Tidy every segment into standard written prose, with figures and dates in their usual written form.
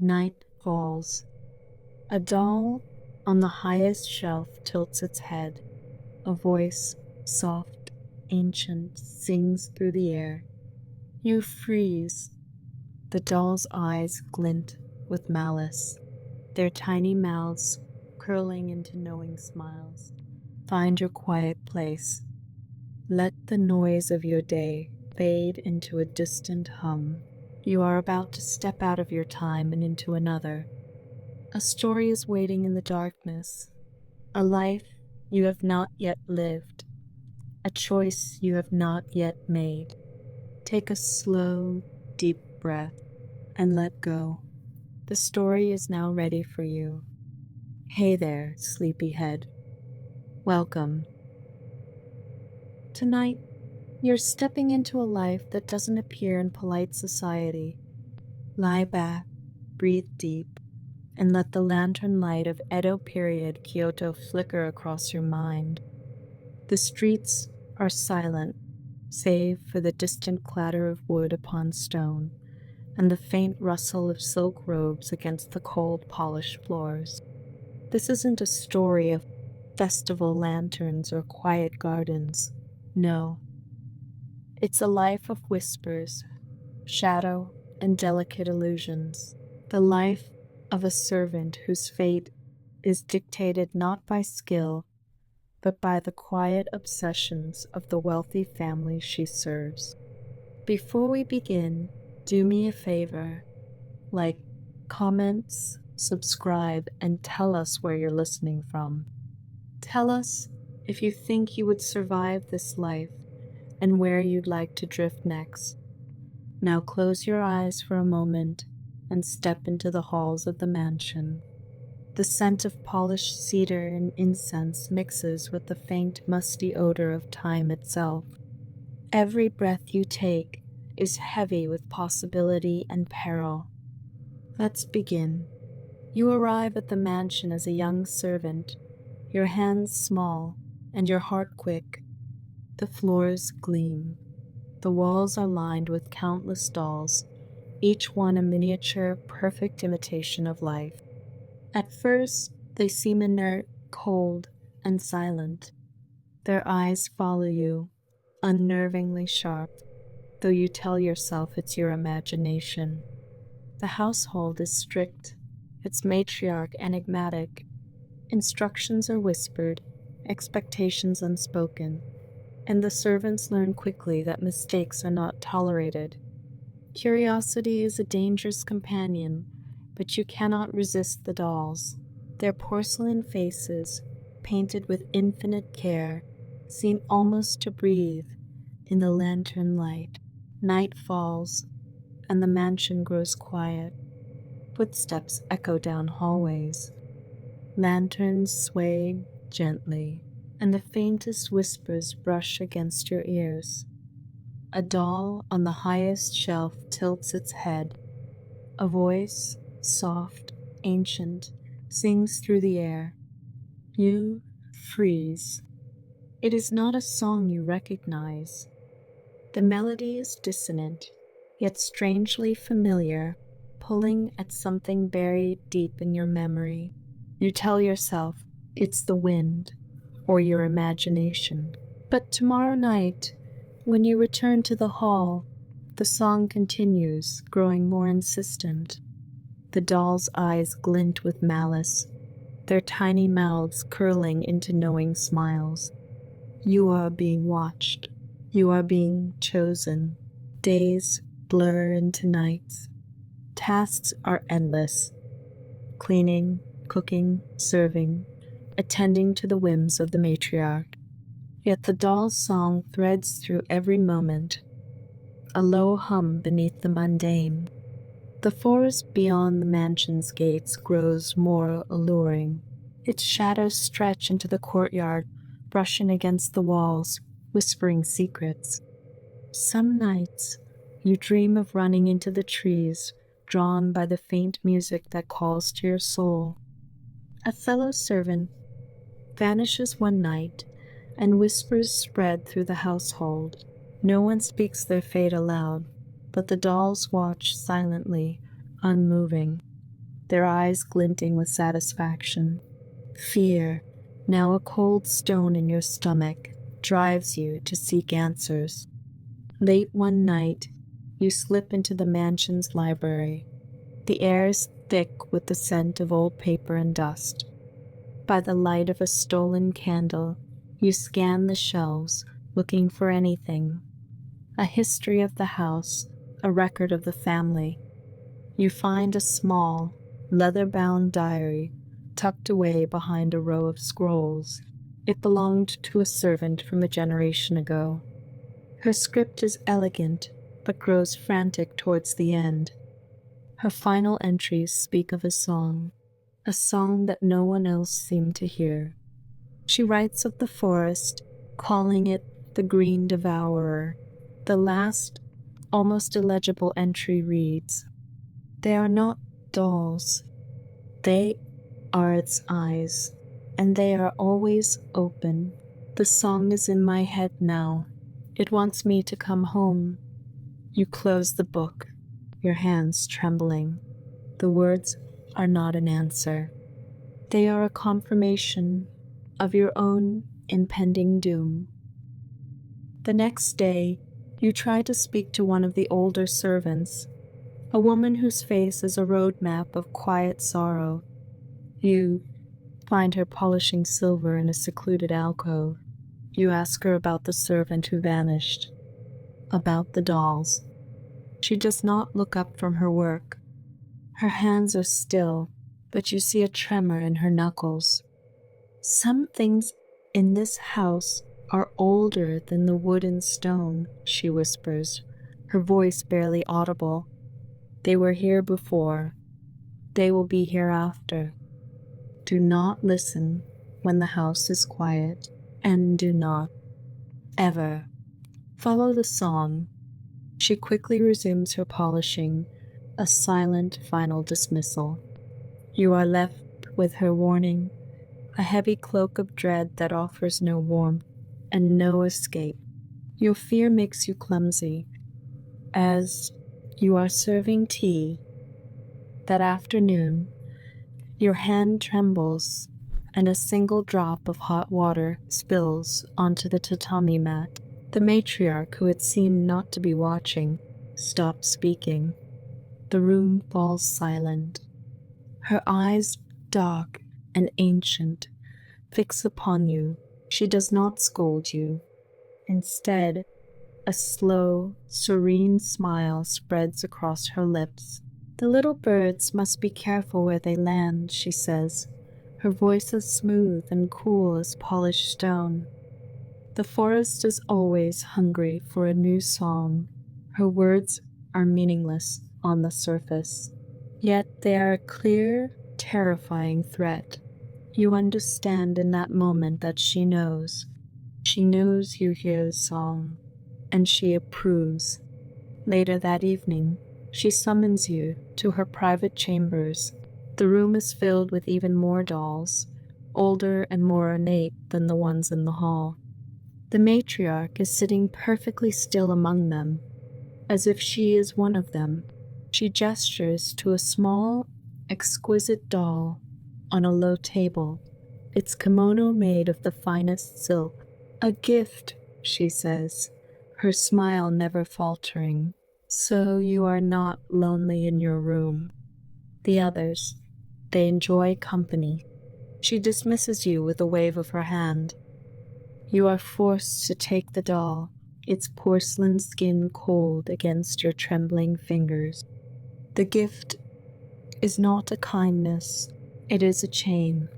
Night falls. A doll on the highest shelf tilts its head. A voice, soft, ancient, sings through the air. You freeze. The doll's eyes glint with malice, their tiny mouths curling into knowing smiles. Find your quiet place. Let the noise of your day fade into a distant hum. You are about to step out of your time and into another. A story is waiting in the darkness, a life you have not yet lived, a choice you have not yet made. Take a slow, deep breath and let go. The story is now ready for you. Hey there, sleepyhead. Welcome. Tonight, you're stepping into a life that doesn't appear in polite society. Lie back, breathe deep, and let the lantern light of Edo period Kyoto flicker across your mind. The streets are silent, save for the distant clatter of wood upon stone and the faint rustle of silk robes against the cold, polished floors. This isn't a story of festival lanterns or quiet gardens. No. It's a life of whispers, shadow, and delicate illusions. The life of a servant whose fate is dictated not by skill, but by the quiet obsessions of the wealthy family she serves. Before we begin, do me a favor, like, comments, subscribe, and tell us where you're listening from. Tell us if you think you would survive this life and where you'd like to drift next. Now close your eyes for a moment and step into the halls of the mansion. The scent of polished cedar and incense mixes with the faint, musty odor of time itself. Every breath you take is heavy with possibility and peril. Let's begin. You arrive at the mansion as a young servant, your hands small and your heart quick. The floors gleam. The walls are lined with countless dolls, each one a miniature, perfect imitation of life. At first, they seem inert, cold, and silent. Their eyes follow you, unnervingly sharp, though you tell yourself it's your imagination. The household is strict, its matriarch enigmatic. Instructions are whispered, expectations unspoken, and the servants learn quickly that mistakes are not tolerated. Curiosity is a dangerous companion, but you cannot resist the dolls. Their porcelain faces, painted with infinite care, seem almost to breathe in the lantern light. Night falls, and the mansion grows quiet. Footsteps echo down hallways. Lanterns sway gently, and the faintest whispers brush against your ears. A doll on the highest shelf tilts its head. A voice, soft, ancient, sings through the air. You freeze. It is not a song you recognize. The melody is dissonant, yet strangely familiar, pulling at something buried deep in your memory. You tell yourself it's the wind or your imagination. But tomorrow night, when you return to the hall, the song continues, growing more insistent. The doll's eyes glint with malice, their tiny mouths curling into knowing smiles. You are being watched. You are being chosen. Days blur into nights. Tasks are endless. Cleaning, cooking, serving, attending to the whims of the matriarch. Yet the doll's song threads through every moment, a low hum beneath the mundane. The forest beyond the mansion's gates grows more alluring. Its shadows stretch into the courtyard, brushing against the walls, whispering secrets. Some nights, you dream of running into the trees, drawn by the faint music that calls to your soul. A fellow servant vanishes one night, and whispers spread through the household. No one speaks their fate aloud, but the dolls watch silently, unmoving. their eyes glinting with satisfaction. Fear, now a cold stone in your stomach, drives you to seek answers. Late one night, you slip into the mansion's library. The air is thick with the scent of old paper and dust. By the light of a stolen candle, you scan the shelves, looking for anything. A history of the house, a record of the family. You find a small, leather-bound diary tucked away behind a row of scrolls. It belonged to a servant from a generation ago. Her script is elegant, but grows frantic towards the end. Her final entries speak of a song that no one else seemed to hear. She writes of the forest, calling it the Green Devourer. The last, almost illegible entry reads, "They are not dolls. They are its eyes, and they are always open. The song is in my head now. It wants me to come home." You close the book, your hands trembling. The words are not an answer. They are a confirmation of your own impending doom. The next day, you try to speak to one of the older servants, a woman whose face is a roadmap of quiet sorrow. You find her polishing silver in a secluded alcove. You ask her about the servant who vanished, about the dolls. She does not look up from her work. Her hands are still, but you see a tremor in her knuckles. "Some things in this house are older than the wood and stone," she whispers, her voice barely audible. "They were here before. They will be here after. Do not listen when the house is quiet, and do not, ever, follow the song." She quickly resumes her polishing, a silent final dismissal. You are left with her warning, a heavy cloak of dread that offers no warmth and no escape. Your fear makes you clumsy. As you are serving tea that afternoon, your hand trembles and a single drop of hot water spills onto the tatami mat. The matriarch, who had seemed not to be watching, stops speaking. The room falls silent. Her eyes, dark and ancient, fix upon you. She does not scold you. Instead, a slow, serene smile spreads across her lips. "The little birds must be careful where they land," she says, her voice as smooth and cool as polished stone. "The forest is always hungry for a new song." Her words are meaningless on the surface, yet they are a clear, terrifying threat. You understand in that moment that she knows. She knows you hear the song, and she approves. Later that evening, she summons you to her private chambers. The room is filled with even more dolls, older and more ornate than the ones in the hall. The matriarch is sitting perfectly still among them, as if she is one of them. She gestures to a small, exquisite doll on a low table, its kimono made of the finest silk. "A gift," she says, her smile never faltering. "So you are not lonely in your room." The others, they enjoy company. She dismisses you with a wave of her hand. You are forced to take the doll, its porcelain skin cold against your trembling fingers. The gift is not a kindness, it is a chain.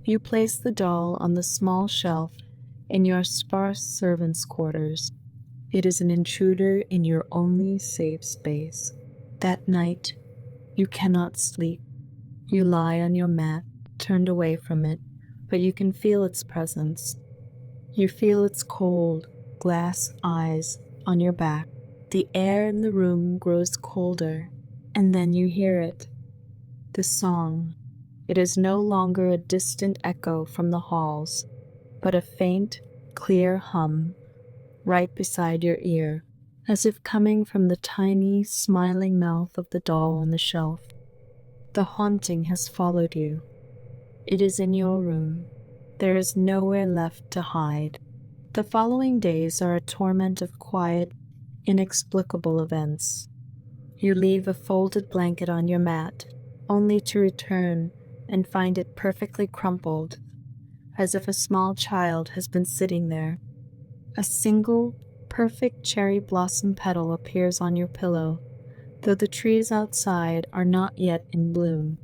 You place the doll on the small shelf in your sparse servants' quarters. It is an intruder in your only safe space. That night, you cannot sleep. You lie on your mat, turned away from it, but you can feel its presence. You feel its cold, glass eyes on your back. The air in the room grows colder, and then you hear it. The song. It is no longer a distant echo from the halls, but a faint, clear hum right beside your ear, as if coming from the tiny, smiling mouth of the doll on the shelf. The haunting has followed you. It is in your room. There is nowhere left to hide. The following days are a torment of quiet, inexplicable events. You leave a folded blanket on your mat, only to return and find it perfectly crumpled, as if a small child has been sitting there. A single, perfect cherry blossom petal appears on your pillow, though the trees outside are not yet in bloom.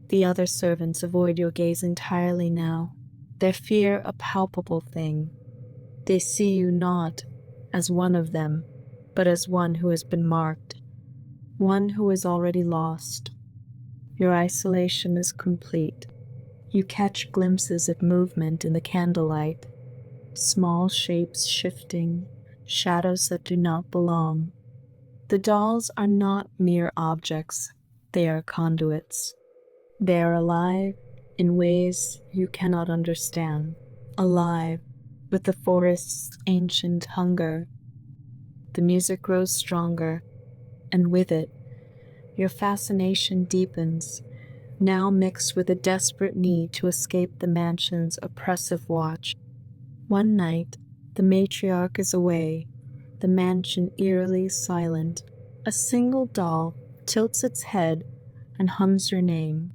The other servants avoid your gaze entirely now, their fear a palpable thing. They see you not as one of them, but as one who has been marked, one who is already lost. Your isolation is complete. You catch glimpses of movement in the candlelight, small shapes shifting, shadows that do not belong. The dolls are not mere objects, they are conduits. They are alive in ways you cannot understand, alive with the forest's ancient hunger. The music grows stronger, and with it, your fascination deepens, now mixed with a desperate need to escape the mansion's oppressive watch. One night, the matriarch is away, the mansion eerily silent. A single doll tilts its head and hums your name.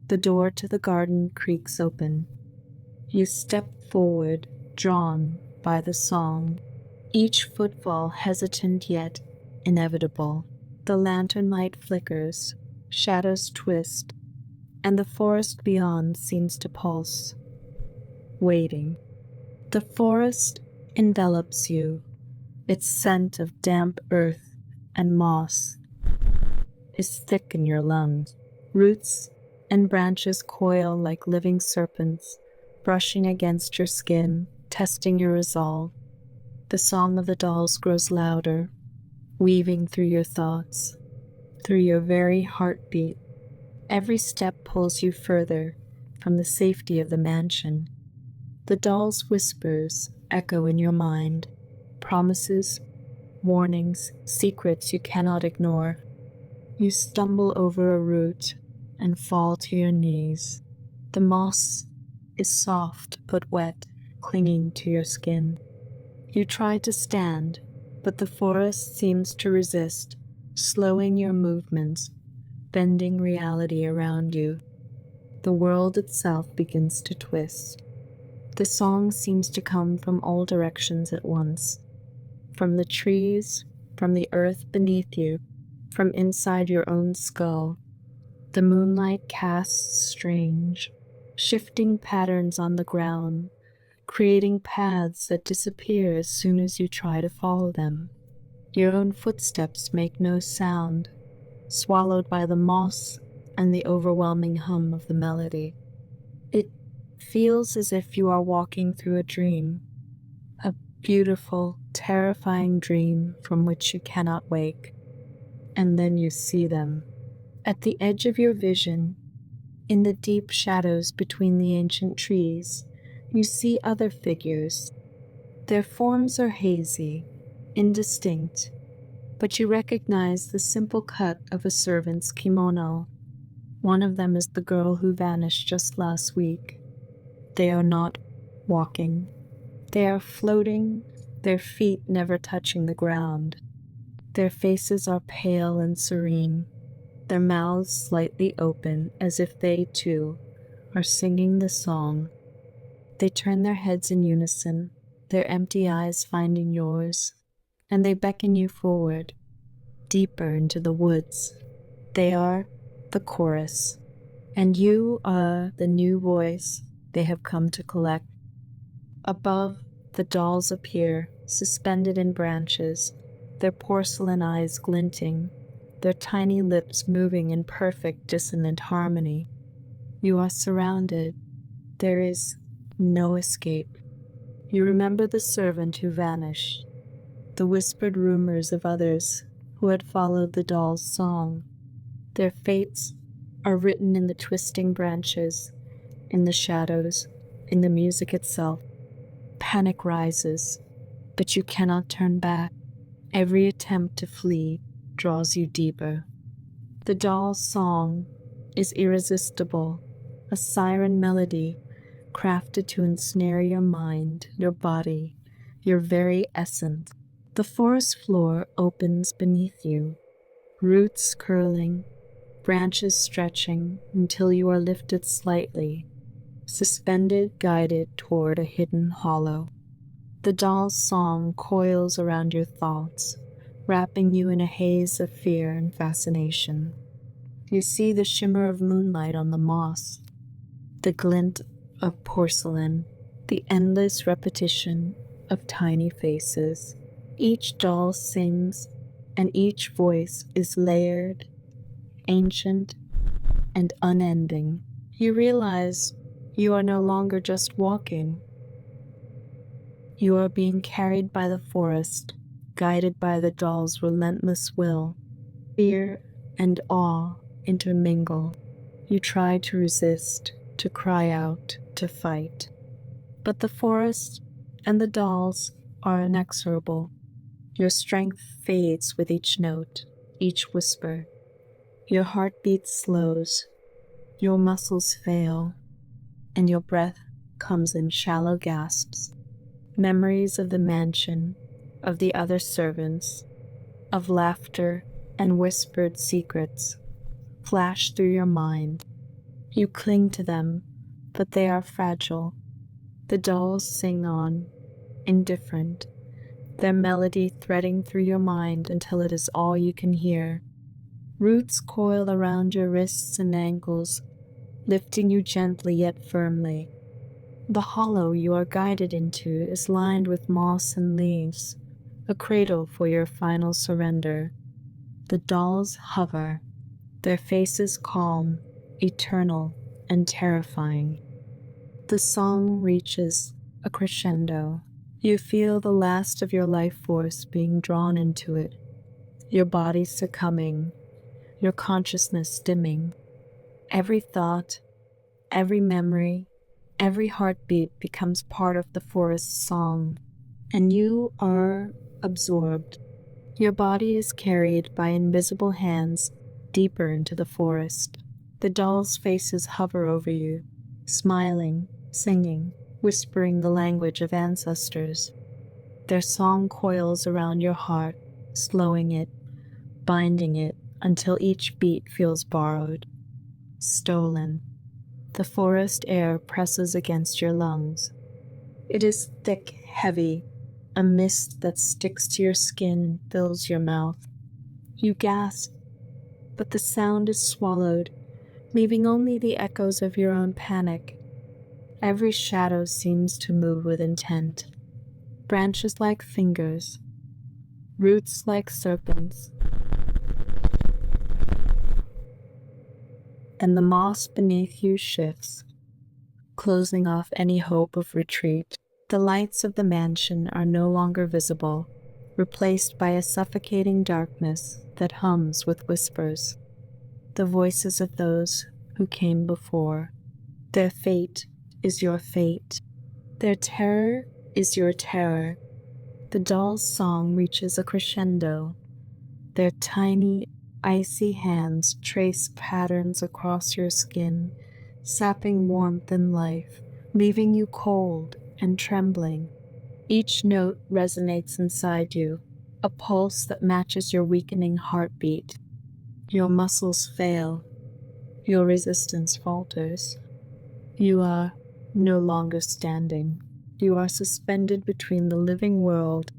The door to the garden creaks open. You step forward, drawn by the song, each footfall hesitant yet inevitable. The lantern light flickers, shadows twist, and the forest beyond seems to pulse, waiting. The forest envelops you, its scent of damp earth and moss is thick in your lungs. Roots and branches coil like living serpents, brushing against your skin, testing your resolve. The song of the dolls grows louder, weaving through your thoughts, through your very heartbeat. Every step pulls you further from the safety of the mansion. The dolls' whispers echo in your mind, promises, warnings, secrets you cannot ignore. You stumble over a root and fall to your knees. The moss is soft but wet, clinging to your skin. You try to stand, but the forest seems to resist, slowing your movements, bending reality around you. The world itself begins to twist. The song seems to come from all directions at once, from the trees, from the earth beneath you, from inside your own skull. The moonlight casts strange, shifting patterns on the ground, creating paths that disappear as soon as you try to follow them. Your own footsteps make no sound, swallowed by the moss and the overwhelming hum of the melody. It feels as if you are walking through a dream, a beautiful, terrifying dream from which you cannot wake. And then you see them. At the edge of your vision, in the deep shadows between the ancient trees, you see other figures. Their forms are hazy, indistinct, but you recognize the simple cut of a servant's kimono. One of them is the girl who vanished just last week. They are not walking. They are floating, their feet never touching the ground. Their faces are pale and serene, their mouths slightly open as if they, too, are singing the song. They turn their heads in unison, their empty eyes finding yours, and they beckon you forward, deeper into the woods. They are the chorus, and you are the new voice they have come to collect. Above, the dolls appear, suspended in branches, their porcelain eyes glinting, their tiny lips moving in perfect dissonant harmony. You are surrounded. There is no escape. You remember the servant who vanished, the whispered rumors of others who had followed the doll's song. Their fates are written in the twisting branches, in the shadows, in the music itself. Panic rises, but you cannot turn back. Every attempt to flee draws you deeper. The doll's song, is irresistible, a siren melody crafted to ensnare your mind, your body, your very essence. The forest floor opens beneath you, roots curling, branches stretching until you are lifted slightly, suspended, guided toward a hidden hollow. The doll's song coils around your thoughts, wrapping you in a haze of fear and fascination. You see the shimmer of moonlight on the moss, the glint of porcelain, the endless repetition of tiny faces. Each doll sings, and each voice is layered, ancient, and unending. You realize you are no longer just walking. You are being carried by the forest, guided by the doll's relentless will. Fear and awe intermingle. You try to resist, to cry out, to fight. But the forest and the dolls are inexorable. Your strength fades with each note, each whisper. Your heartbeat slows, your muscles fail, and your breath comes in shallow gasps. Memories of the mansion, of the other servants, of laughter and whispered secrets flash through your mind. You cling to them, but they are fragile. The dolls sing on, indifferent, their melody threading through your mind until it is all you can hear. Roots coil around your wrists and ankles, lifting you gently yet firmly. The hollow you are guided into is lined with moss and leaves, a cradle for your final surrender. The dolls hover, their faces calm, eternal, and terrifying. The song reaches a crescendo. You feel the last of your life force being drawn into it, your body succumbing, your consciousness dimming. Every thought, every memory, every heartbeat becomes part of the forest's song, and you are absorbed. Your body is carried by invisible hands deeper into the forest. The dolls' faces hover over you, smiling, singing, whispering the language of ancestors. Their song coils around your heart, slowing it, binding it until each beat feels borrowed, stolen. The forest air presses against your lungs. It is thick, heavy, a mist that sticks to your skin and fills your mouth. You gasp, but the sound is swallowed, leaving only the echoes of your own panic. Every shadow seems to move with intent. Branches like fingers, roots like serpents, and the moss beneath you shifts, closing off any hope of retreat. The lights of the mansion are no longer visible, replaced by a suffocating darkness that hums with whispers. The voices of those who came before. Their fate is your fate. Their terror is your terror. The doll's song reaches a crescendo. Their tiny, icy hands trace patterns across your skin, sapping warmth and life, leaving you cold and trembling. Each note resonates inside you, a pulse that matches your weakening heartbeat. Your muscles fail. Your resistance falters. You are no longer standing. You are suspended between the living world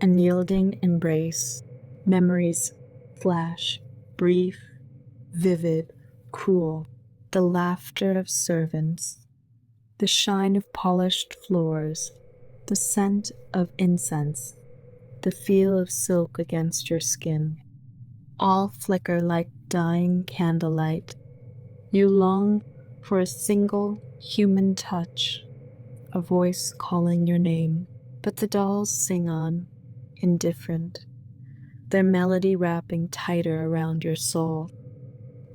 and yielding embrace. Memories flash, brief, vivid, cruel. The laughter of servants, the shine of polished floors, the scent of incense, the feel of silk against your skin. All flicker like dying candlelight. You long for a single human touch, a voice calling your name. But the dolls sing on, indifferent, their melody wrapping tighter around your soul.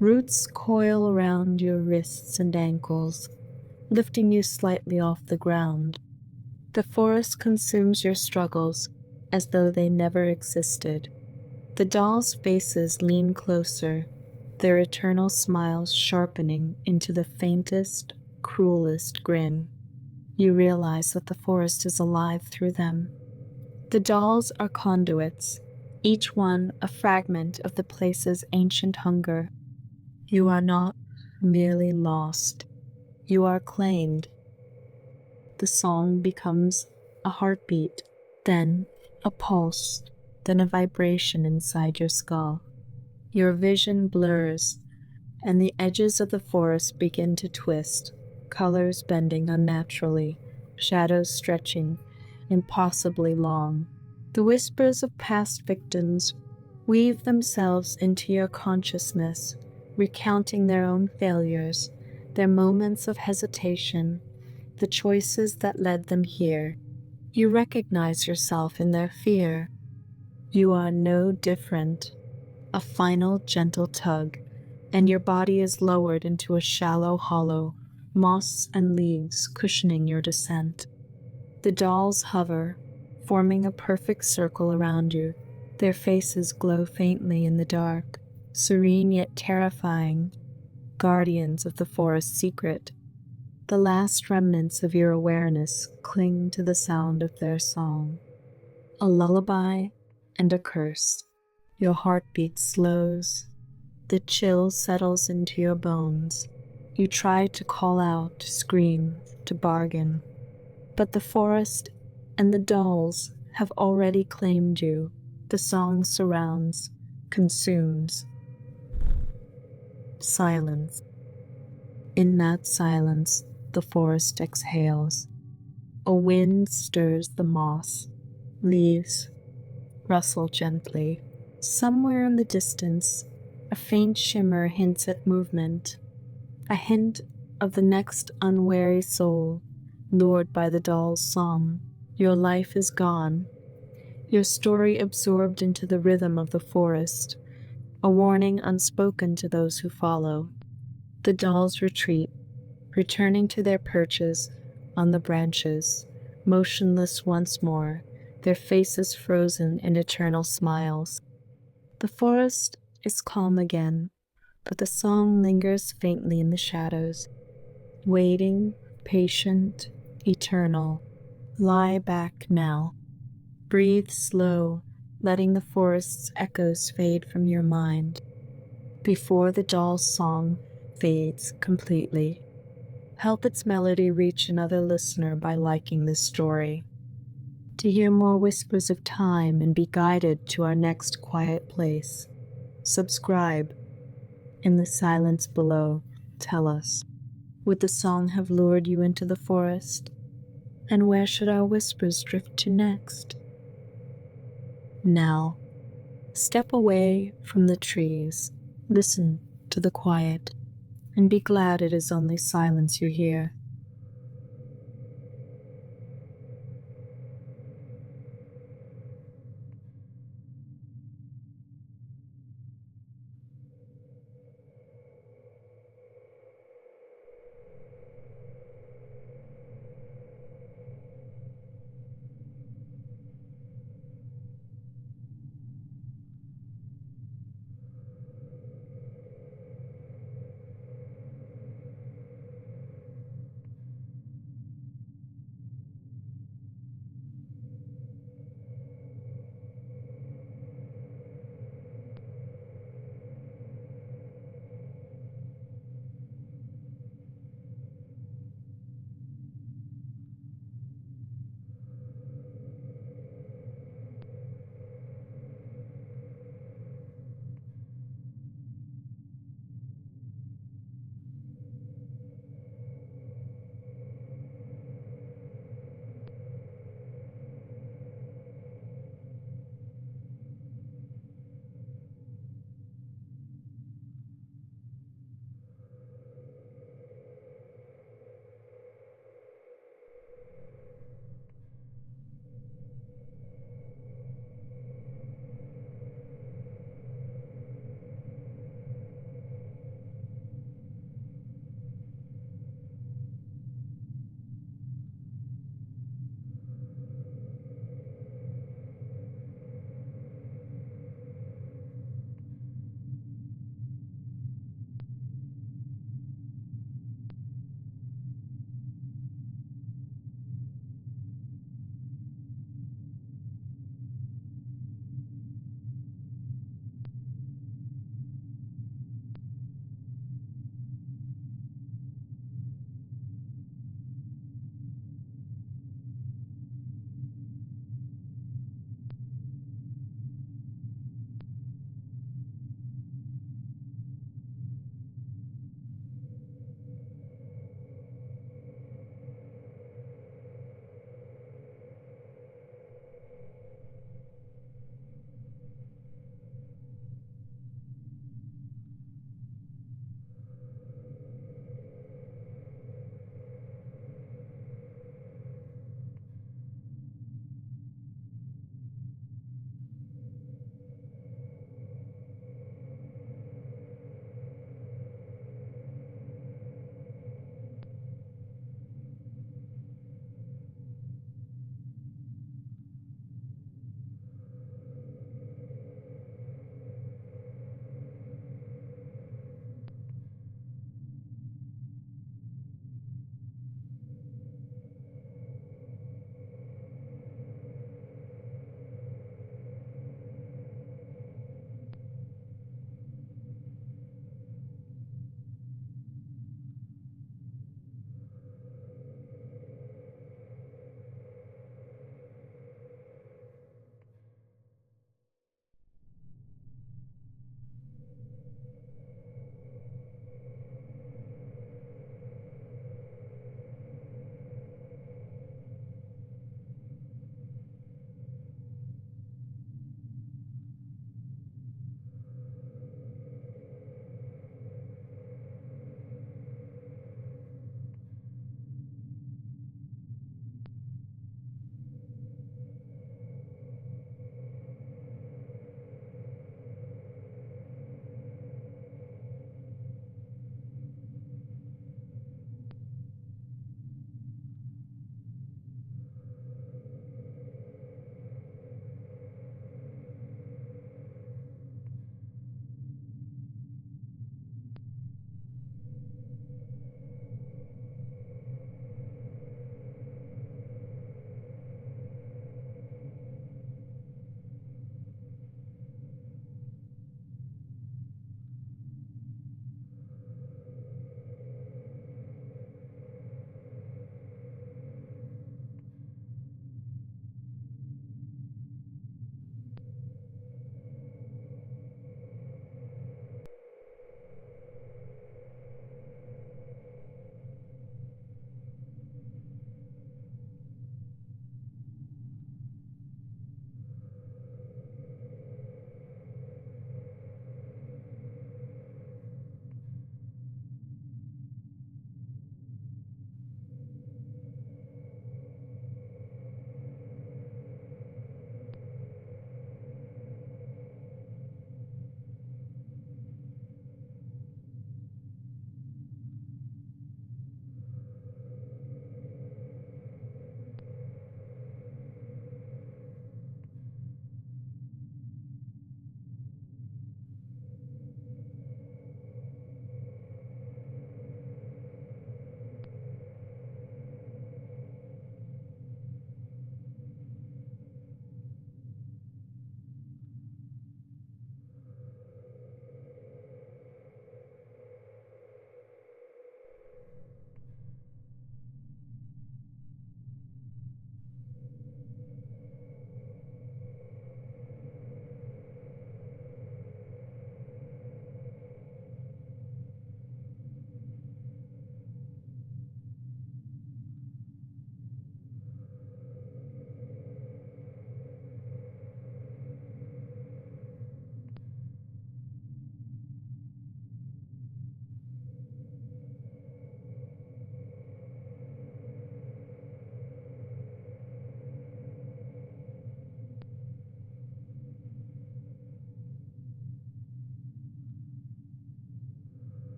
Roots coil around your wrists and ankles, lifting you slightly off the ground. The forest consumes your struggles as though they never existed. The dolls' faces lean closer, their eternal smiles sharpening into the faintest, cruelest grin. You realize that the forest is alive through them. The dolls are conduits, each one a fragment of the place's ancient hunger. You are not merely lost, you are claimed. The song becomes a heartbeat, then a pulse, then a vibration inside your skull. Your vision blurs, and the edges of the forest begin to twist, colors bending unnaturally, shadows stretching impossibly long. The whispers of past victims weave themselves into your consciousness, recounting their own failures, their moments of hesitation, the choices that led them here. You recognize yourself in their fear. You are no different. A final gentle tug, and your body is lowered into a shallow hollow, moss and leaves cushioning your descent. The dolls hover, forming a perfect circle around you. Their faces glow faintly in the dark, serene yet terrifying, guardians of the forest's secret. The last remnants of your awareness cling to the sound of their song. A lullaby and a curse. Your heartbeat slows. The chill settles into your bones. You try to call out, to scream, to bargain. But the forest and the dolls have already claimed you. The song surrounds, consumes. Silence. In that silence, the forest exhales. A wind stirs the moss. Leaves rustle gently. Somewhere in the distance, a faint shimmer hints at movement, a hint of the next unwary soul, lured by the doll's song. Your life is gone, your story absorbed into the rhythm of the forest, a warning unspoken to those who follow. The dolls retreat, returning to their perches on the branches, motionless once more, their faces frozen in eternal smiles. The forest is calm again, but the song lingers faintly in the shadows, waiting, patient, eternal. Lie back now. Breathe slow, letting the forest's echoes fade from your mind before the doll's song fades completely. Help its melody reach another listener by liking this story. To hear more whispers of time and be guided to our next quiet place, subscribe. In the silence below, tell us, would the song have lured you into the forest? And where should our whispers drift to next? Now, step away from the trees, listen to the quiet, and be glad it is only silence you hear.